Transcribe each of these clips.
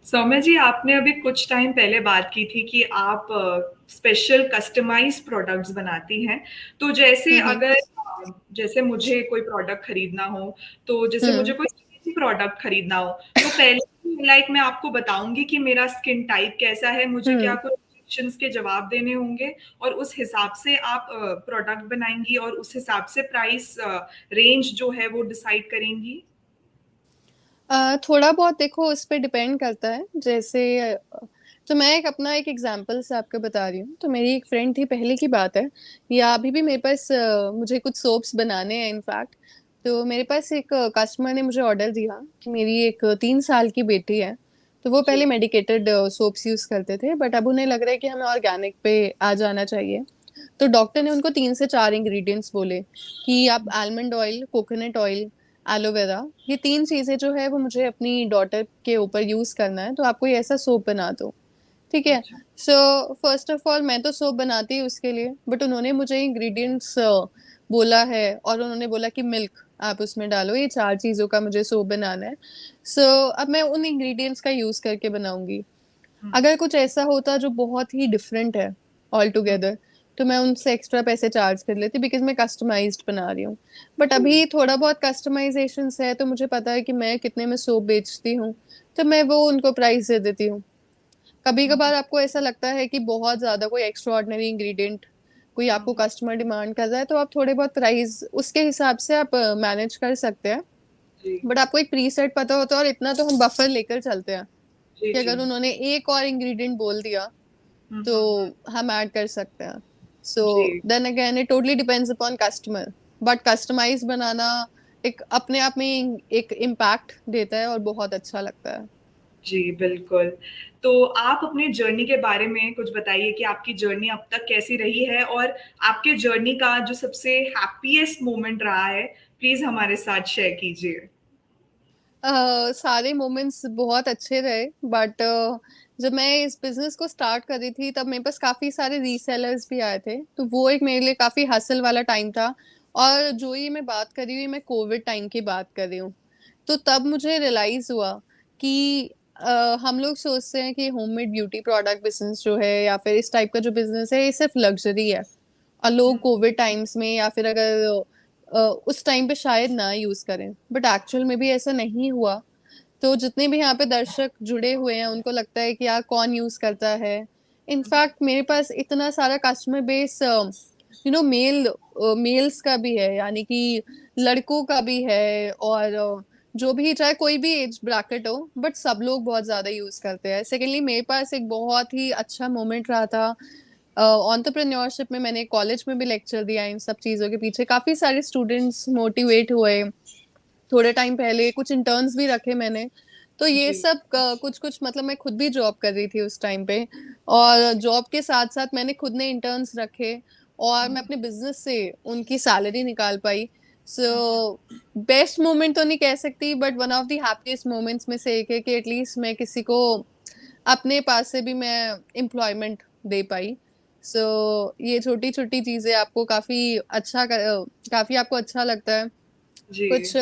सौम्या जी, आपने अभी कुछ टाइम पहले बात की थी कि आप स्पेशल कस्टमाइज्ड प्रोडक्ट्स बनाती हैं। तो जैसे हम्म। अगर जैसे मुझे कोई प्रोडक्ट खरीदना हो, तो जैसे मुझे हम्म। कोई स्किन प्रोडक्ट खरीदना हो, तो पहले लाइक मैं आपको बताऊंगी कि मेरा स्किन टाइप कैसा है, मुझे क्या हम्म। कुछ क्वेश्चंस के जवाब देने होंगे, और उस हिसाब से आप प्रोडक्ट बनाएंगी और उस हिसाब से प्राइस रेंज जो है वो डिसाइड करेंगी। थोड़ा बहुत देखो उस पे डिपेंड करता है। जैसे तो मैं एक अपना एक एग्जांपल से आपको बता रही हूँ। तो मेरी एक फ्रेंड थी, पहले की बात है, या अभी भी मेरे पास मुझे कुछ सोप्स बनाने हैं इनफैक्ट। तो मेरे पास एक कस्टमर ने मुझे ऑर्डर दिया कि मेरी एक 3 साल की बेटी है। तो वो जी। पहले मेडिकेटेड सोप्स यूज करते थे, बट अब उन्हें लग रहा है कि हमें ऑर्गेनिक पे आ जाना चाहिए। तो डॉक्टर ने उनको 3 से 4 इंग्रेडिएंट्स बोले कि आप almond oil, coconut oil, aloe vera, ये 3 चीजें जो है वो मुझे अपनी डॉटर के ऊपर यूज करना है, तो आप कोई ऐसा सोप बना दो। ठीक है। अच्छा। सो फर्स्ट ऑफ ऑल मैं तो सोप बनाती हूँ उसके लिए, बट उन्होंने मुझे इंग्रेडिएंट्स बोला है, और उन्होंने बोला कि मिल्क आप उसमें डालो, ये 4 चीजों का मुझे सोप बनाना है। सो अब मैं उन इंग्रेडिएंट्स का यूज करके बनाऊंगी। हम्म। अगर कुछ ऐसा होता जो बहुत ही डिफरेंट है ऑल हम्म। टुगेदर, तो मैं उनसे एक्स्ट्रा पैसे चार्ज कर लेती, बिकॉज मैं कस्टमाइज्ड बना रही हूँ। बट अभी थोड़ा बहुत कस्टमाइजेशन है, तो मुझे पता है कि मैं कितने में सोप बेचती हूँ, तो मैं वो उनको प्राइस दे देती हूँ। कभी कभार आपको ऐसा लगता है कि बहुत ज्यादा कोई एक्स्ट्रा ऑर्डिनरी इंग्रेडिएंट कोई आपको हम्म। कस्टमर डिमांड कर रहा है, तो आप थोड़े बहुत प्राइस उसके हिसाब से आप मैनेज कर सकते हैं। जी। बट आपको एक प्री सेट पता होता है, और इतना तो हम बफर लेकर चलते हैं जी। कि जी। अगर उन्होंने एक और इंग्रेडिएंट बोल दिया तो हम ऐड कर सकते हैं। सो जी। Then again it totally depends upon customer. But customize बनाना एक अपने आप में एक इम्पैक्ट देता है और बहुत अच्छा लगता है। जी, बिल्कुल। तो आप अपने जर्नी के बारे में कुछ बताइए कि आपकी जर्नी अब तक कैसी रही है, और आपके जर्नी का जो सबसे हैप्पीएस्ट मोमेंट रहा है, प्लीज़ हमारे साथ शेयर कीजिए। सारे मोमेंट्स बहुत अच्छे रहे, बट जब मैं इस बिजनेस को स्टार्ट कर रही थी तब मेरे पास काफी सारे रीसेलर्स भी आए थे, तो वो एक मेरे लिए काफी हसल वाला टाइम था। और जो ये मैं बात कर रही हूँ, मैं कोविड टाइम की बात कर रही हूँ। तो तब मुझे रियलाइज हुआ कि हम लोग सोचते हैं कि होममेड ब्यूटी प्रोडक्ट बिजनेस जो है या फिर इस टाइप का जो बिजनेस है, ये सिर्फ लग्जरी है, और लोग कोविड टाइम्स में या फिर अगर उस टाइम पे शायद ना यूज करें, बट एक्चुअल में भी ऐसा नहीं हुआ। तो जितने भी यहाँ पे दर्शक जुड़े हुए हैं, उनको लगता है कि यार कौन यूज करता है। इनफैक्ट मेरे पास इतना सारा कस्टमर बेस मेल्स का भी है, यानी कि लड़कों का भी है, और जो भी, चाहे कोई भी एज ब्रैकेट हो, बट सब लोग बहुत ज्यादा यूज करते हैं। सेकेंडली मेरे पास एक बहुत ही अच्छा मोमेंट रहा था एंटरप्रेन्योरशिप में। मैंने कॉलेज में भी लेक्चर दिया इन सब चीजों के पीछे, काफी सारे स्टूडेंट्स मोटिवेट हुए। थोड़े टाइम पहले कुछ इंटर्न्स भी रखे मैंने। तो ये जी। सब कुछ कुछ मतलब मैं खुद भी जॉब कर रही थी उस टाइम पे, और जॉब के साथ साथ मैंने खुद ने इंटर्न्स रखे, और मैं अपने बिजनेस से उनकी सैलरी निकाल पाई। सो बेस्ट मोमेंट तो नहीं कह सकती, but one of the happiest moments में से एक है कि एटलीस्ट मैं किसी को अपने पास से भी मैं एम्प्लॉयमेंट दे पाई। सो ये छोटी छोटी चीजें आपको काफी आपको अच्छा लगता है। जी। कुछ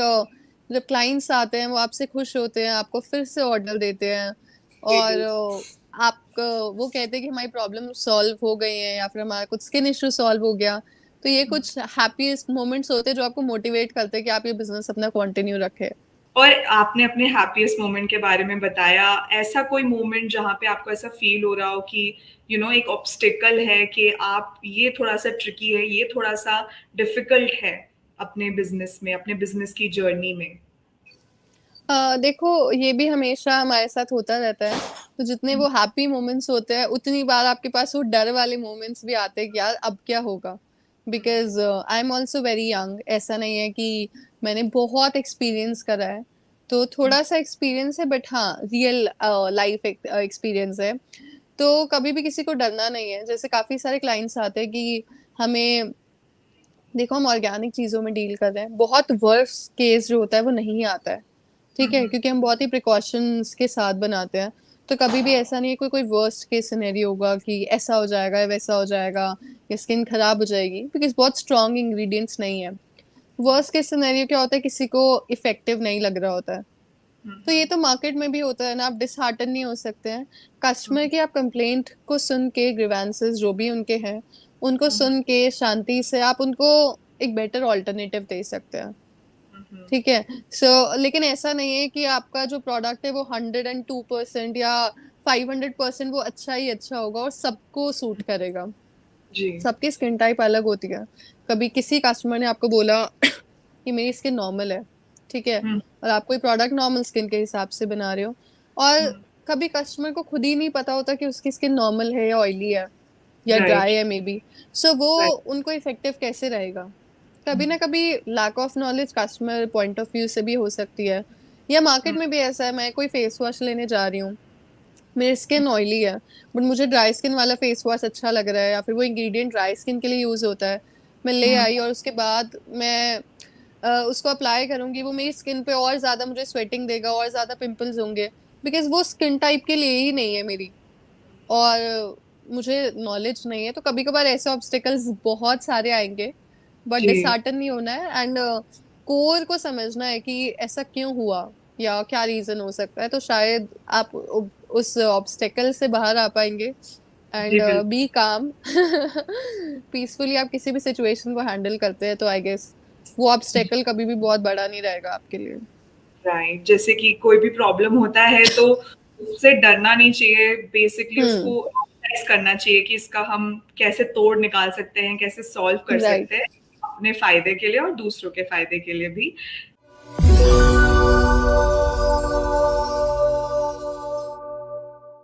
जब क्लाइंट्स आते हैं वो आपसे खुश होते हैं, आपको फिर से ऑर्डर देते हैं, जी, और बिल्कुल। आप वो कहते हैं कि हमारी प्रॉब्लम सॉल्व हो गई है, या फिर हमारा कुछ स्किन इश्यू सॉल्व हो गया। तो ये कुछ हैप्पीएस्ट मोमेंट्स होते हैं जो आपको मोटिवेट करते हैं कि आप ये बिजनेस अपना कंटिन्यू रखें। और आपने अपने हैप्पीएस्ट मोमेंट के बारे में बताया, ऐसा कोई मोमेंट जहाँ पे आपको ऐसा फ़ील हो रहा हो कि एक ऑब्स्टेकल है कि आप ये थोड़ा-सा ट्रिकी है, ये थोड़ा-सा डिफ़िकल्ट है अपने बिज़नेस में, अपने बिज़नेस की जर्नी में? देखो ये भी हमेशा हमारे साथ होता रहता है। तो जितने वो हैप्पी मोमेंट्स होते हैं, उतनी बार आपके पास वो डर वाले मोमेंट्स भी आते हैं कि यार अब क्या होगा। Because I am also very young, ऐसा नहीं है कि मैंने बहुत एक्सपीरियंस करा है। तो थोड़ा सा एक्सपीरियंस है, बट हाँ रियल लाइफ एक्सपीरियंस है। तो कभी भी किसी को डरना नहीं है। जैसे काफी सारे क्लाइंट्स आते हैं कि हमें, देखो हम ऑर्गेनिक चीजों में डील कर रहे हैं, बहुत वर्स्ट केस जो होता है वो नहीं आता है। ठीक है, क्योंकि हम बहुत ही प्रिकॉशंस के साथ बनाते हैं। तो कभी भी ऐसा नहीं है कोई कोई वर्स्ट केस सिनेरियो होगा कि ऐसा हो जाएगा या वैसा हो जाएगा या स्किन खराब हो जाएगी, बिकॉज बहुत स्ट्रॉन्ग इंग्रेडिएंट्स नहीं है। वर्स्ट केस सिनेरियो क्या होता है, किसी को इफेक्टिव नहीं लग रहा होता है। तो ये तो मार्केट में भी होता है ना, आप डिसहार्टन नहीं हो सकते हैं। कस्टमर की आप कंप्लेंट को सुन के, ग्रीवेंसेस जो भी उनके हैं, उनको सुन के शांति से आप उनको एक बेटर ऑल्टरनेटिव दे सकते हैं। ठीक है? लेकिन ऐसा नहीं है कि आपका जो प्रोडक्ट है वो 102% या 500% वो अच्छा ही अच्छा होगा और सबको सूट करेगा। जी। सबकी स्किन टाइप अलग होती है। कभी किसी कस्टमर ने आपको बोला कि मेरी स्किन नॉर्मल है, ठीक है? हुँ, और आप कोई प्रोडक्ट नॉर्मल स्किन के हिसाब से बना रहे हो और हुँ, कभी कस्टमर को खुद ही नहीं पता होता कि उसकी स्किन नॉर्मल है या ऑयली है या राइट, ड्राई है मे बी। वो राइट, उनको इफेक्टिव कैसे रहेगा? हुँ, कभी ना कभी lack of knowledge customer point of view से भी हो सकती है, या मार्केट हुँ, में भी ऐसा है, मैं कोई फेस वॉश लेने जा रही हूँ, मेरी स्किन ऑयली है बट मुझे ड्राई स्किन वाला फेस वॉश अच्छा लग रहा है या फिर वो इंग्रेडिएंट ड्राई स्किन के लिए यूज होता है, मैं ले हुँ, आई और उसके बाद मैं उसको अप्लाई करूंगी, वो मेरी स्किन पे और ज्यादा मुझे स्वेटिंग देगा और ज्यादा पिंपल्स होंगे, बिकॉज वो स्किन टाइप के लिए ही नहीं है मेरी, और मुझे नॉलेज नहीं है। तो कभी कभार ऐसे ऑब्स्टिकल्स बहुत सारे आएंगे, बट जी, डिसहार्टन नहीं होना है एंड कोर को समझना है कि ऐसा क्यों हुआ या क्या रीजन हो सकता है, तो शायद आप उस ऑब्स्टेकल से बाहर आ पाएंगे जी, एंड बिल्कुल, बी काम पीसफुली। आप किसी भी सिचुएशन को हैंडल करते हैं तो आई गेस वो ऑब्स्टेकल कभी भी बहुत बड़ा नहीं रहेगा आपके लिए। राइट। जैसे कि कोई भी प्रॉब्लम होता है तो उससे डरना नहीं चाहिए, बेसिकली हम्म। उसको एनालाइज़ करना चाहिए कि इसका हम कैसे तोड़ निकाल सकते हैं, कैसे सॉल्व कर राइट। सकते हैं, अपने फ़ायदे के लिए और दूसरों के फ़ायदे के लिए भी।